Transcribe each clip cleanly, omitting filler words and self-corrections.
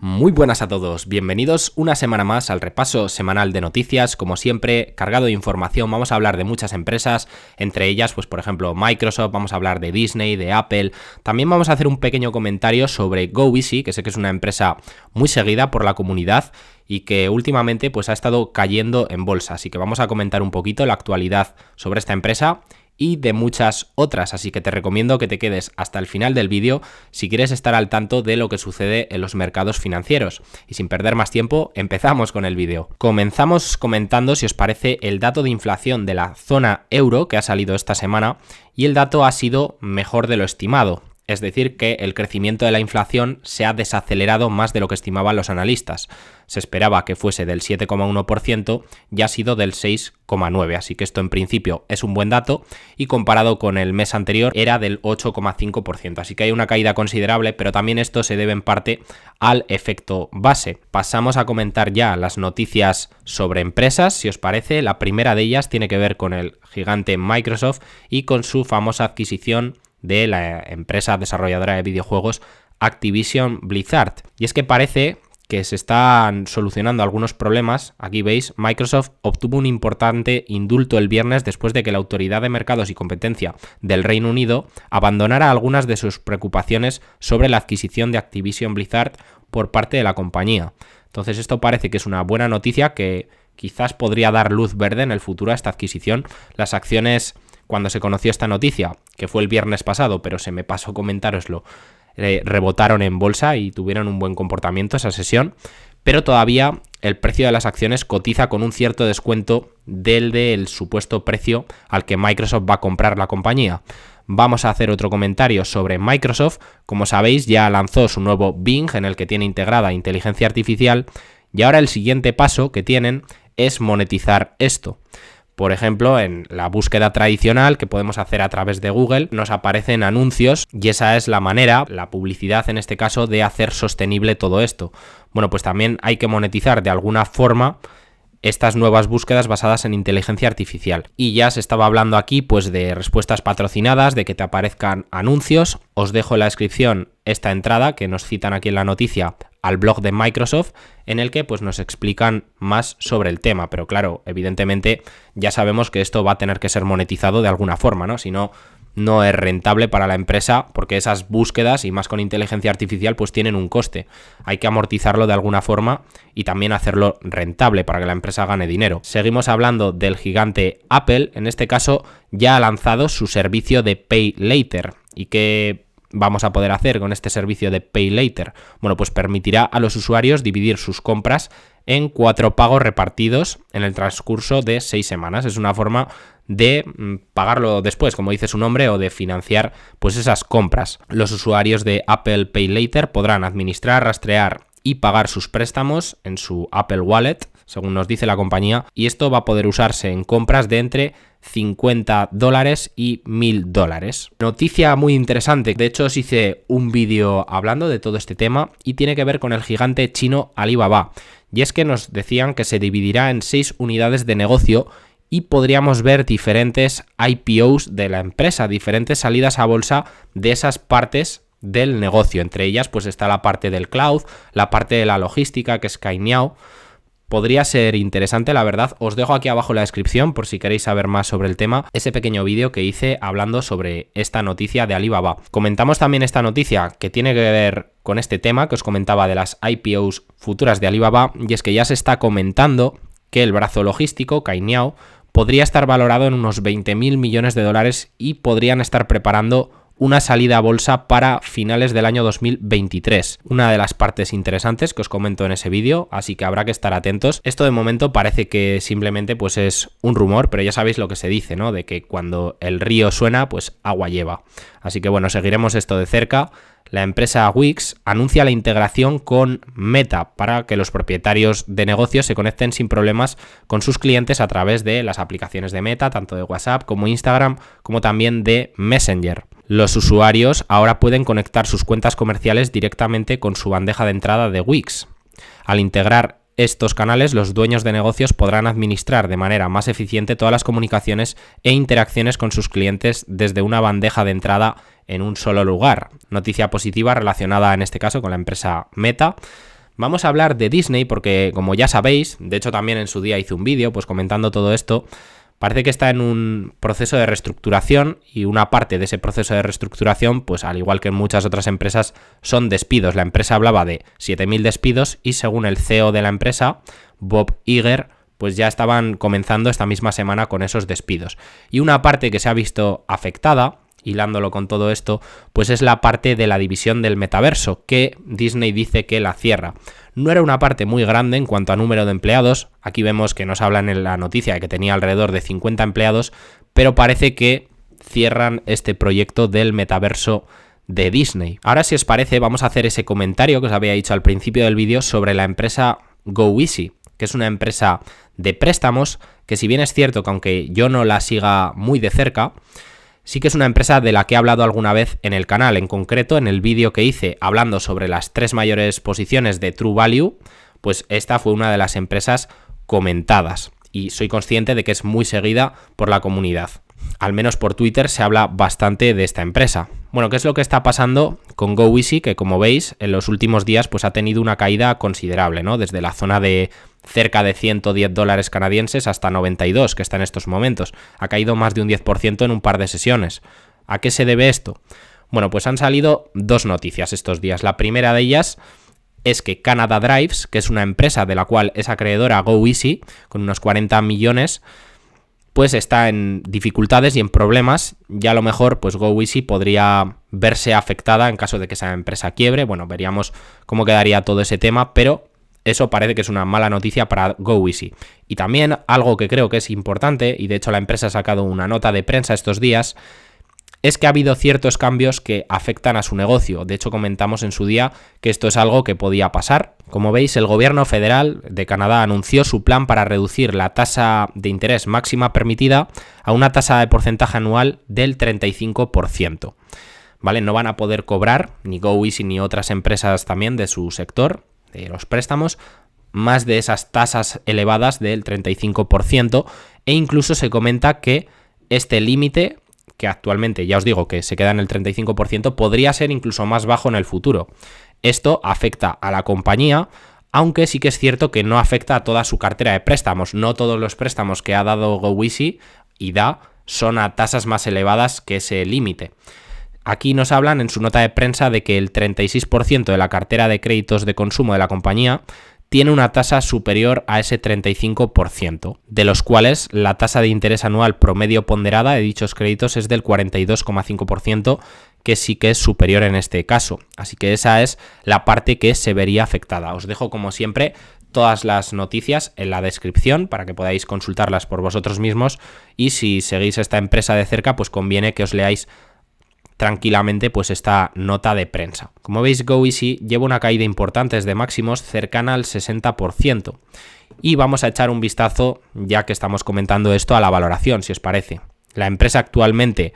Muy buenas a todos, bienvenidos una semana más al repaso semanal de noticias. Como siempre, cargado de información. Vamos a hablar de muchas empresas, entre ellas, pues por ejemplo Microsoft, vamos a hablar de Disney, de Apple. También vamos a hacer un pequeño comentario sobre GoEasy, que sé que es una empresa muy seguida por la comunidad y que últimamente pues ha estado cayendo en bolsa, así que vamos a comentar un poquito la actualidad sobre esta empresa y de muchas otras, así que te recomiendo que te quedes hasta el final del vídeo si quieres estar al tanto de lo que sucede en los mercados financieros. Y sin perder más tiempo, empezamos con el vídeo. Comenzamos comentando, si os parece, el dato de inflación de la zona euro que ha salido esta semana, y el dato ha sido mejor de lo estimado. Es decir, que el crecimiento de la inflación se ha desacelerado más de lo que estimaban los analistas. Se esperaba que fuese del 7,1% y ha sido del 6,9%, así que esto en principio es un buen dato, y comparado con el mes anterior era del 8,5%, así que hay una caída considerable, pero también esto se debe en parte al efecto base. Pasamos a comentar ya las noticias sobre empresas, si os parece. La primera de ellas tiene que ver con el gigante Microsoft y con su famosa adquisición de la empresa desarrolladora de videojuegos Activision Blizzard. Y es que parece que se están solucionando algunos problemas. Aquí veis, Microsoft obtuvo un importante indulto el viernes después de que la Autoridad de Mercados y Competencia del Reino Unido abandonara algunas de sus preocupaciones sobre la adquisición de Activision Blizzard por parte de la compañía. Entonces esto parece que es una buena noticia que quizás podría dar luz verde en el futuro a esta adquisición. Las acciones, cuando se conoció esta noticia, que fue el viernes pasado, pero se me pasó comentároslo, rebotaron en bolsa y tuvieron un buen comportamiento esa sesión, pero todavía el precio de las acciones cotiza con un cierto descuento del supuesto precio al que Microsoft va a comprar la compañía. Vamos a hacer otro comentario sobre Microsoft. Como sabéis, ya lanzó su nuevo Bing, en el que tiene integrada inteligencia artificial, y ahora el siguiente paso que tienen es monetizar esto. Por ejemplo, en la búsqueda tradicional que podemos hacer a través de Google, nos aparecen anuncios y esa es la manera, la publicidad en este caso, de hacer sostenible todo esto. Bueno, pues también hay que monetizar de alguna forma estas nuevas búsquedas basadas en inteligencia artificial. Y ya se estaba hablando aquí pues de respuestas patrocinadas, de que te aparezcan anuncios. Os dejo en la descripción esta entrada que nos citan aquí en la noticia al blog de Microsoft, en el que pues nos explican más sobre el tema, pero claro, evidentemente ya sabemos que esto va a tener que ser monetizado de alguna forma, ¿no? Si no, no es rentable para la empresa, porque esas búsquedas, y más con inteligencia artificial, pues tienen un coste. Hay que amortizarlo de alguna forma y también hacerlo rentable para que la empresa gane dinero. Seguimos hablando del gigante Apple. En este caso ya ha lanzado su servicio de Pay Later. ¿Y qué vamos a poder hacer con este servicio de Pay Later? Bueno, pues permitirá a los usuarios dividir sus compras en 4 pagos repartidos en el transcurso de 6 semanas. Es una forma de pagarlo después, como dice su nombre, o de financiar pues esas compras. Los usuarios de Apple Pay Later podrán administrar, rastrear y pagar sus préstamos en su Apple Wallet, según nos dice la compañía, y esto va a poder usarse en compras de entre $50 y $1000. Noticia muy interesante. De hecho, os hice un vídeo hablando de todo este tema y tiene que ver con el gigante chino Alibaba. Y es que nos decían que se dividirá en 6 unidades de negocio y podríamos ver diferentes IPOs de la empresa, diferentes salidas a bolsa de esas partes del negocio. Entre ellas pues está la parte del cloud, la parte de la logística, que es Cainiao. Podría ser interesante, la verdad. Os dejo aquí abajo en la descripción por si queréis saber más sobre el tema, ese pequeño vídeo que hice hablando sobre esta noticia de Alibaba. Comentamos también esta noticia que tiene que ver con este tema que os comentaba de las IPOs futuras de Alibaba, y es que ya se está comentando que el brazo logístico, Cainiao, podría estar valorado en unos 20.000 millones de dólares y podrían estar preparando una salida a bolsa para finales del año 2023. Una de las partes interesantes que os comento en ese vídeo, así que habrá que estar atentos. Esto de momento parece que simplemente pues es un rumor, pero ya sabéis lo que se dice, ¿no? De que cuando el río suena, pues agua lleva. Así que bueno, seguiremos esto de cerca. La empresa Wix anuncia la integración con Meta para que los propietarios de negocios se conecten sin problemas con sus clientes a través de las aplicaciones de Meta, tanto de WhatsApp como Instagram, como también de Messenger. Los usuarios ahora pueden conectar sus cuentas comerciales directamente con su bandeja de entrada de Wix. Al integrar estos canales, los dueños de negocios podrán administrar de manera más eficiente todas las comunicaciones e interacciones con sus clientes desde una bandeja de entrada en un solo lugar. Noticia positiva relacionada en este caso con la empresa Meta. Vamos a hablar de Disney porque, como ya sabéis, de hecho también en su día hice un vídeo pues comentando todo esto. Parece que está en un proceso de reestructuración y una parte de ese proceso de reestructuración, pues al igual que en muchas otras empresas, son despidos. La empresa hablaba de 7.000 despidos y según el CEO de la empresa, Bob Iger, pues ya estaban comenzando esta misma semana con esos despidos. Y una parte que se ha visto afectada, hilándolo con todo esto, pues es la parte de la división del metaverso, que Disney dice que la cierra. No era una parte muy grande en cuanto a número de empleados, aquí vemos que nos hablan en la noticia de que tenía alrededor de 50 empleados, pero parece que cierran este proyecto del metaverso de Disney. Ahora, si os parece, vamos a hacer ese comentario que os había dicho al principio del vídeo sobre la empresa GoEasy, que es una empresa de préstamos, que si bien es cierto que aunque yo no la siga muy de cerca, sí que es una empresa de la que he hablado alguna vez en el canal, en concreto en el vídeo que hice hablando sobre las 3 mayores posiciones de True Value, pues esta fue una de las empresas comentadas y soy consciente de que es muy seguida por la comunidad. Al menos por Twitter se habla bastante de esta empresa. Bueno, ¿qué es lo que está pasando con GoEasy? Que como veis, en los últimos días pues ha tenido una caída considerable, ¿no? Desde la zona de cerca de $110 canadienses hasta 92, que está en estos momentos. Ha caído más de un 10% en un par de sesiones. ¿A qué se debe esto? Bueno, pues han salido 2 noticias estos días. La primera de ellas es que Canada Drives, que es una empresa de la cual es acreedora GoEasy, con unos 40 millones, pues está en dificultades y en problemas, ya a lo mejor pues GoEasy podría verse afectada en caso de que esa empresa quiebre. Bueno, veríamos cómo quedaría todo ese tema, pero eso parece que es una mala noticia para GoEasy. Y también algo que creo que es importante, y de hecho la empresa ha sacado una nota de prensa estos días, es que ha habido ciertos cambios que afectan a su negocio. De hecho, comentamos en su día que esto es algo que podía pasar. Como veis, el gobierno federal de Canadá anunció su plan para reducir la tasa de interés máxima permitida a una tasa de porcentaje anual del 35%. ¿Vale? No van a poder cobrar, ni GoEasy ni otras empresas también de su sector, de los préstamos, más de esas tasas elevadas del 35%, e incluso se comenta que este límite, que actualmente ya os digo que se queda en el 35%, podría ser incluso más bajo en el futuro. Esto afecta a la compañía, aunque sí que es cierto que no afecta a toda su cartera de préstamos. No todos los préstamos que ha dado GoEasy y da son a tasas más elevadas que ese límite. Aquí nos hablan en su nota de prensa de que el 36% de la cartera de créditos de consumo de la compañía tiene una tasa superior a ese 35%, de los cuales la tasa de interés anual promedio ponderada de dichos créditos es del 42,5%, que sí que es superior en este caso. Así que esa es la parte que se vería afectada. Os dejo, como siempre, todas las noticias en la descripción para que podáis consultarlas por vosotros mismos, y si seguís esta empresa de cerca, pues conviene que os leáis tranquilamente pues esta nota de prensa. Como veis, GoEasy lleva una caída importante desde máximos cercana al 60%. Y vamos a echar un vistazo, ya que estamos comentando esto, a la valoración, si os parece. La empresa actualmente,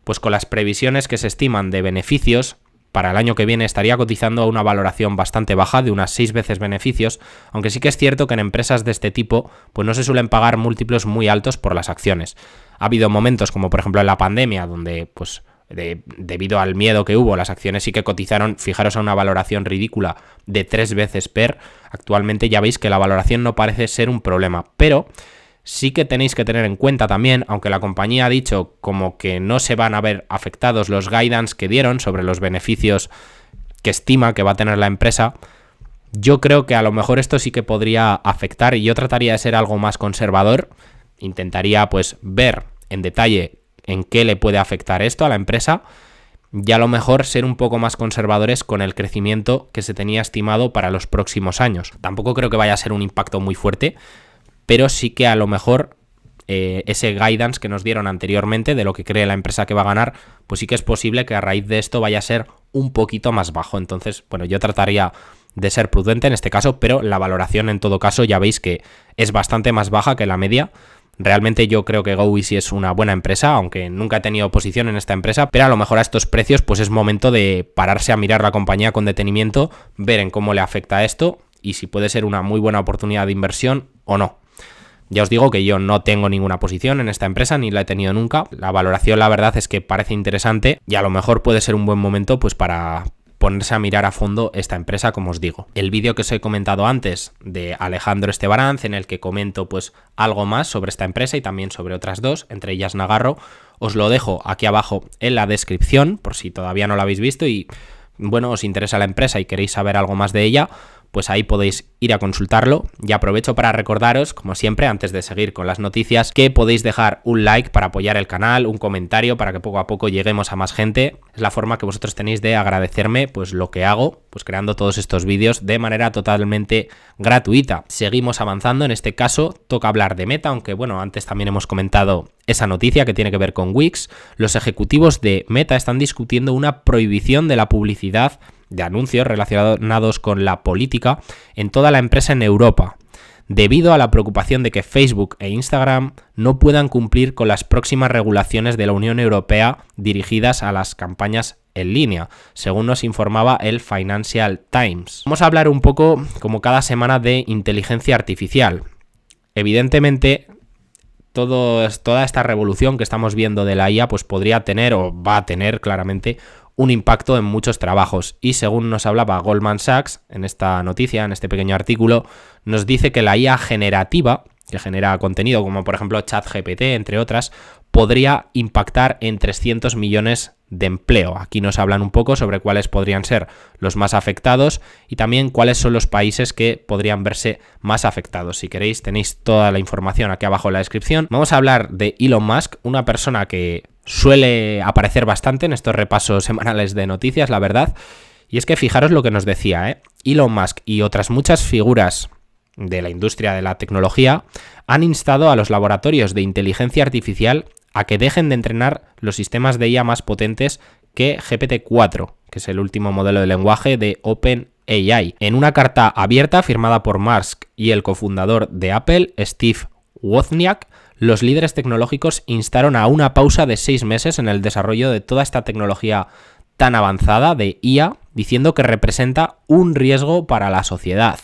pues con las previsiones que se estiman de beneficios, para el año que viene estaría cotizando a una valoración bastante baja, de unas 6 veces beneficios, aunque sí que es cierto que en empresas de este tipo pues no se suelen pagar múltiplos muy altos por las acciones. Ha habido momentos, como por ejemplo en la pandemia, donde pues debido al miedo que hubo, las acciones sí que cotizaron, fijaros, a una valoración ridícula de 3 veces PER. Actualmente ya veis que la valoración no parece ser un problema, pero sí que tenéis que tener en cuenta también, aunque la compañía ha dicho como que no se van a ver afectados los guidance que dieron sobre los beneficios que estima que va a tener la empresa, yo creo que a lo mejor esto sí que podría afectar, y yo trataría de ser algo más conservador. Intentaría pues ver en detalle en qué le puede afectar esto a la empresa, y a lo mejor ser un poco más conservadores con el crecimiento que se tenía estimado para los próximos años. Tampoco creo que vaya a ser un impacto muy fuerte, pero sí que a lo mejor ese guidance que nos dieron anteriormente de lo que cree la empresa que va a ganar, pues sí que es posible que a raíz de esto vaya a ser un poquito más bajo. Entonces, bueno, yo trataría de ser prudente en este caso, pero la valoración en todo caso ya veis que es bastante más baja que la media. Realmente yo creo que GoEasy es una buena empresa, aunque nunca he tenido posición en esta empresa, pero a lo mejor a estos precios pues es momento de pararse a mirar la compañía con detenimiento, ver en cómo le afecta esto y si puede ser una muy buena oportunidad de inversión o no. Ya os digo que yo no tengo ninguna posición en esta empresa, ni la he tenido nunca. La valoración, la verdad, es que parece interesante y a lo mejor puede ser un buen momento pues para ponerse a mirar a fondo esta empresa, como os digo. El vídeo que os he comentado antes de Alejandro Estebaranz, en el que comento pues algo más sobre esta empresa y también sobre otras dos, entre ellas Nagarro, os lo dejo aquí abajo en la descripción, por si todavía no lo habéis visto y bueno, os interesa la empresa y queréis saber algo más de ella, pues ahí podéis ir a consultarlo. Y aprovecho para recordaros, como siempre, antes de seguir con las noticias, que podéis dejar un like para apoyar el canal, un comentario para que poco a poco lleguemos a más gente. Es la forma que vosotros tenéis de agradecerme pues lo que hago, pues creando todos estos vídeos de manera totalmente gratuita. Seguimos avanzando, en este caso toca hablar de Meta, aunque bueno, antes también hemos comentado esa noticia que tiene que ver con Wix. Los ejecutivos de Meta están discutiendo una prohibición de la publicidad de anuncios relacionados con la política en toda la empresa en Europa, debido a la preocupación de que Facebook e Instagram no puedan cumplir con las próximas regulaciones de la Unión Europea dirigidas a las campañas en línea, según nos informaba el Financial Times. Vamos a hablar un poco, como cada semana, de inteligencia artificial. Evidentemente, toda esta revolución que estamos viendo de la IA pues podría tener o va a tener claramente un impacto en muchos trabajos, y según nos hablaba Goldman Sachs en esta noticia, en este pequeño artículo, nos dice que la IA generativa, que genera contenido como por ejemplo ChatGPT, entre otras, podría impactar en 300 millones de empleo. Aquí nos hablan un poco sobre cuáles podrían ser los más afectados y también cuáles son los países que podrían verse más afectados. Si queréis, tenéis toda la información aquí abajo en la descripción. Vamos a hablar de Elon Musk, una persona que suele aparecer bastante en estos repasos semanales de noticias, la verdad. Y es que fijaros lo que nos decía, Elon Musk y otras muchas figuras de la industria de la tecnología han instado a los laboratorios de inteligencia artificial a que dejen de entrenar los sistemas de IA más potentes que GPT-4, que es el último modelo de lenguaje de OpenAI. En una carta abierta firmada por Musk y el cofundador de Apple, Steve Wozniak, los líderes tecnológicos instaron a una pausa de 6 meses en el desarrollo de toda esta tecnología tan avanzada de IA, diciendo que representa un riesgo para la sociedad.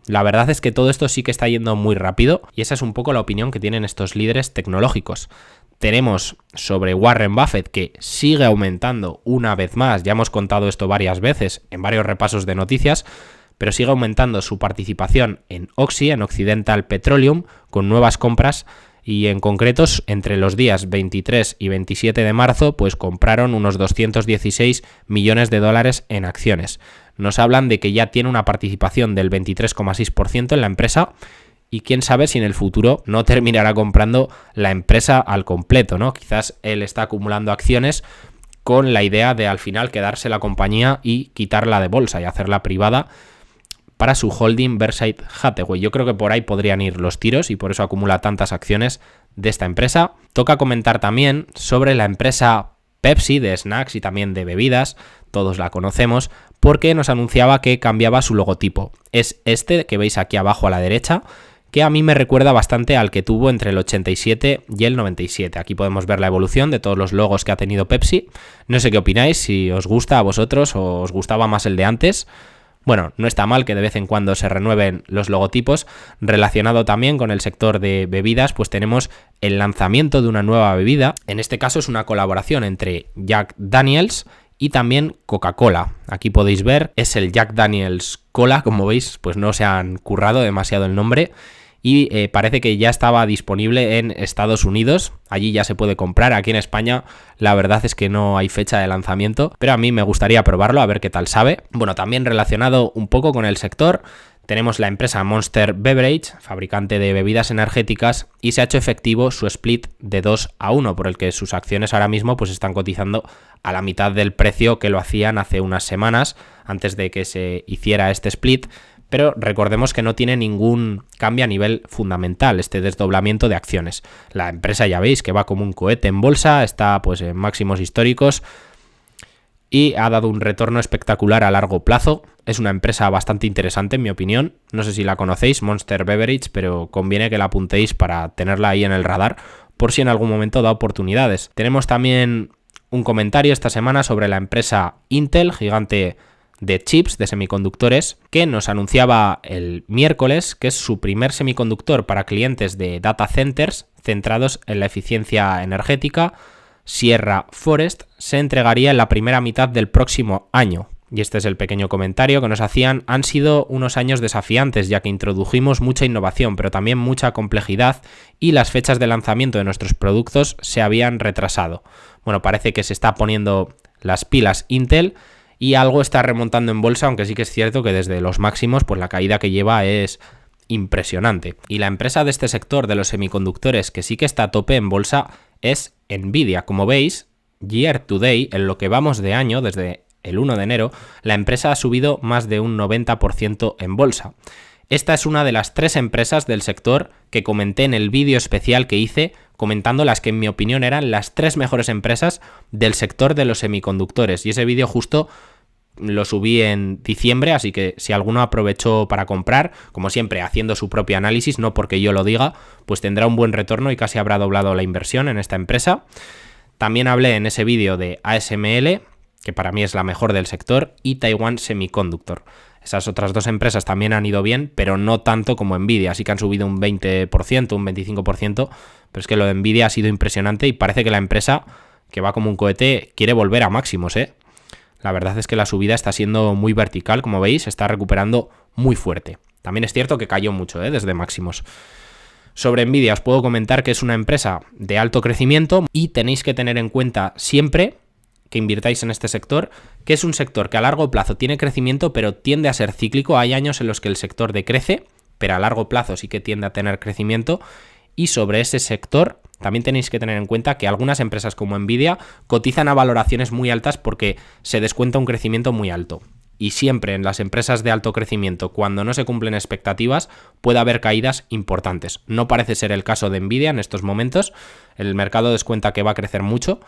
La verdad es que todo esto sí que está yendo muy rápido y esa es un poco la opinión que tienen estos líderes tecnológicos. Tenemos sobre Warren Buffett, que sigue aumentando una vez más, ya hemos contado esto varias veces en varios repasos de noticias, pero sigue aumentando su participación en Oxy, en Occidental Petroleum, con nuevas compras, y en concreto entre los días 23 y 27 de marzo pues compraron unos 216 millones de dólares en acciones. Nos hablan de que ya tiene una participación del 23,6% en la empresa y quién sabe si en el futuro no terminará comprando la empresa al completo, ¿no? Quizás él está acumulando acciones con la idea de al final quedarse la compañía y quitarla de bolsa y hacerla privada para su holding Berkshire Hathaway. Yo creo que por ahí podrían ir los tiros y por eso acumula tantas acciones de esta empresa. Toca comentar también sobre la empresa Pepsi de snacks y también de bebidas, todos la conocemos, porque nos anunciaba que cambiaba su logotipo. Es este que veis aquí abajo a la derecha, que a mí me recuerda bastante al que tuvo entre el 87 y el 97. Aquí podemos ver la evolución de todos los logos que ha tenido Pepsi. No sé qué opináis, si os gusta a vosotros o os gustaba más el de antes. Bueno, no está mal que de vez en cuando se renueven los logotipos. Relacionado también con el sector de bebidas, pues tenemos el lanzamiento de una nueva bebida. En este caso es una colaboración entre Jack Daniels y también Coca-Cola. Aquí podéis ver, es el Jack Daniels Cola, como veis, pues no se han currado demasiado el nombre. Y parece que ya estaba disponible en Estados Unidos, allí ya se puede comprar. Aquí en España la verdad es que no hay fecha de lanzamiento, pero a mí me gustaría probarlo, a ver qué tal sabe. Bueno, también relacionado un poco con el sector, tenemos la empresa Monster Beverage, fabricante de bebidas energéticas, y se ha hecho efectivo su split de 2-1, por el que sus acciones ahora mismo pues están cotizando a la mitad del precio que lo hacían hace unas semanas, antes de que se hiciera este split. Pero recordemos que no tiene ningún cambio a nivel fundamental este desdoblamiento de acciones. La empresa ya veis que va como un cohete en bolsa, está pues en máximos históricos y ha dado un retorno espectacular a largo plazo. Es una empresa bastante interesante en mi opinión. No sé si la conocéis, Monster Beverage, pero conviene que la apuntéis para tenerla ahí en el radar por si en algún momento da oportunidades. Tenemos también un comentario esta semana sobre la empresa Intel, gigante de chips, de semiconductores, que nos anunciaba el miércoles que es su primer semiconductor para clientes de data centers centrados en la eficiencia energética, Sierra Forest, se entregaría en la primera mitad del próximo año. y este es el pequeño comentario que nos hacían, han sido unos años desafiantes ya que introdujimos mucha innovación, pero también mucha complejidad y las fechas de lanzamiento de nuestros productos se habían retrasado. Bueno, parece que se está poniendo las pilas Intel y algo está remontando en bolsa, aunque sí que es cierto que desde los máximos pues la caída que lleva es impresionante. Y la empresa de este sector de los semiconductores que sí que está a tope en bolsa es Nvidia. Como veis, year to date, en lo que vamos de año, desde el 1 de enero, la empresa ha subido más de un 90% en bolsa. Esta es una de las 3 empresas del sector que comenté en el vídeo especial que hice comentando las que en mi opinión eran las 3 mejores empresas del sector de los semiconductores. Y ese vídeo justo lo subí en diciembre, así que si alguno aprovechó para comprar, como siempre haciendo su propio análisis, no porque yo lo diga, pues tendrá un buen retorno y casi habrá doblado la inversión en esta empresa. También hablé en ese vídeo de ASML, que para mí es la mejor del sector, y Taiwan Semiconductor. Esas otras 2 empresas también han ido bien, pero no tanto como Nvidia, así que han subido un 20%, un 25%, pero es que lo de Nvidia ha sido impresionante y parece que la empresa, que va como un cohete, quiere volver a máximos, ¿eh? La verdad es que la subida está siendo muy vertical, como veis, está recuperando muy fuerte. También es cierto que cayó mucho, desde máximos. Sobre Nvidia os puedo comentar que es una empresa de alto crecimiento y tenéis que tener en cuenta siempre que invirtáis en este sector, que es un sector que a largo plazo tiene crecimiento, pero tiende a ser cíclico. Hay años en los que el sector decrece, pero a largo plazo sí que tiende a tener crecimiento. Y sobre ese sector también tenéis que tener en cuenta que algunas empresas como Nvidia cotizan a valoraciones muy altas porque se descuenta un crecimiento muy alto. Y siempre en las empresas de alto crecimiento, cuando no se cumplen expectativas, puede haber caídas importantes. No parece ser el caso de Nvidia en estos momentos. El mercado descuenta que va a crecer mucho,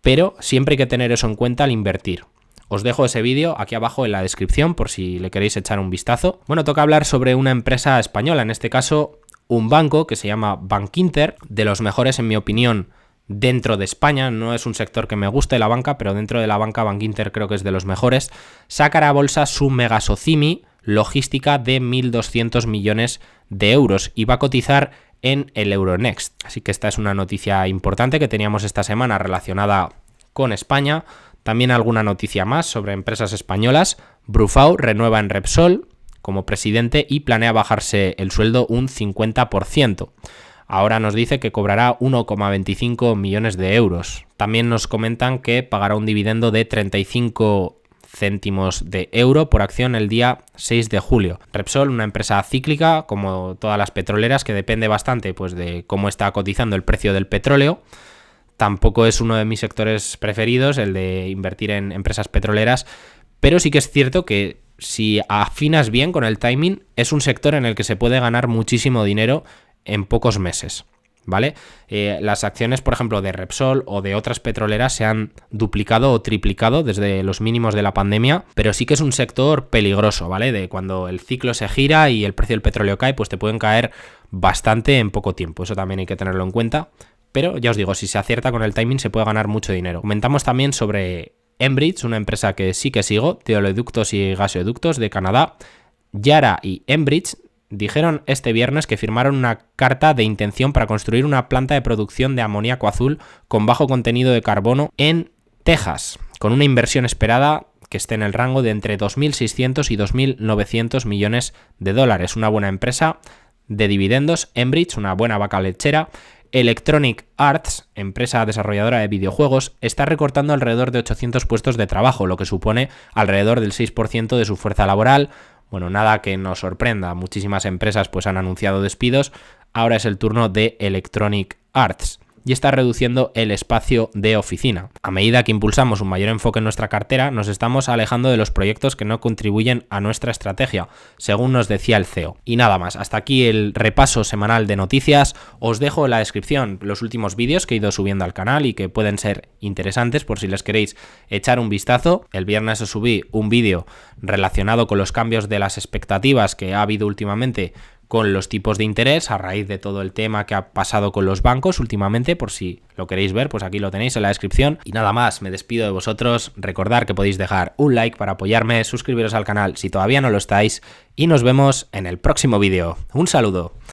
pero siempre hay que tener eso en cuenta al invertir. Os dejo ese vídeo aquí abajo en la descripción por si le queréis echar un vistazo. Bueno, toca hablar sobre una empresa española, en este caso un banco que se llama Bankinter, de los mejores en mi opinión dentro de España. No es un sector que me guste la banca, pero dentro de la banca Bankinter creo que es de los mejores. Sacará a bolsa su mega SOCIMI logística de 1.200 millones de euros y va a cotizar en el Euronext. Así que esta es una noticia importante que teníamos esta semana relacionada con España. También alguna noticia más sobre empresas españolas. Brufau renueva en Repsol como presidente y planea bajarse el sueldo un 50%. Ahora nos dice que cobrará 1,25 millones de euros. También nos comentan que pagará un dividendo de 35 céntimos de euro por acción el día 6 de julio. Repsol, una empresa cíclica, como todas las petroleras, que depende bastante pues, de cómo está cotizando el precio del petróleo. Tampoco es uno de mis sectores preferidos, el de invertir en empresas petroleras, pero sí que es cierto que si afinas bien con el timing, es un sector en el que se puede ganar muchísimo dinero en pocos meses, ¿vale? Las acciones, por ejemplo, de Repsol o de otras petroleras se han duplicado o triplicado desde los mínimos de la pandemia, pero sí que es un sector peligroso, ¿vale? De cuando el ciclo se gira y el precio del petróleo cae, pues te pueden caer bastante en poco tiempo. Eso también hay que tenerlo en cuenta. Pero ya os digo, si se acierta con el timing se puede ganar mucho dinero. Comentamos también sobre Enbridge, una empresa que sí que sigo, de oleoductos y gasoductos de Canadá. Yara y Enbridge dijeron este viernes que firmaron una carta de intención para construir una planta de producción de amoníaco azul con bajo contenido de carbono en Texas, con una inversión esperada que esté en el rango de entre 2.600 y 2.900 millones de dólares. Una buena empresa de dividendos. Enbridge, una buena vaca lechera. Electronic Arts, empresa desarrolladora de videojuegos, está recortando alrededor de 800 puestos de trabajo, lo que supone alrededor del 6% de su fuerza laboral. Bueno, nada que nos sorprenda, muchísimas empresas pues han anunciado despidos. Ahora es el turno de Electronic Arts y está reduciendo el espacio de oficina. A medida que impulsamos un mayor enfoque en nuestra cartera, nos estamos alejando de los proyectos que no contribuyen a nuestra estrategia, según nos decía el CEO. Y nada más, hasta aquí el repaso semanal de noticias. Os dejo en la descripción los últimos vídeos que he ido subiendo al canal y que pueden ser interesantes por si les queréis echar un vistazo. El viernes os subí un vídeo relacionado con los cambios de las expectativas que ha habido últimamente con los tipos de interés a raíz de todo el tema que ha pasado con los bancos últimamente. Por si lo queréis ver, pues aquí lo tenéis en la descripción. Y nada más, me despido de vosotros. Recordad que podéis dejar un like para apoyarme, suscribiros al canal si todavía no lo estáis y nos vemos en el próximo vídeo. Un saludo.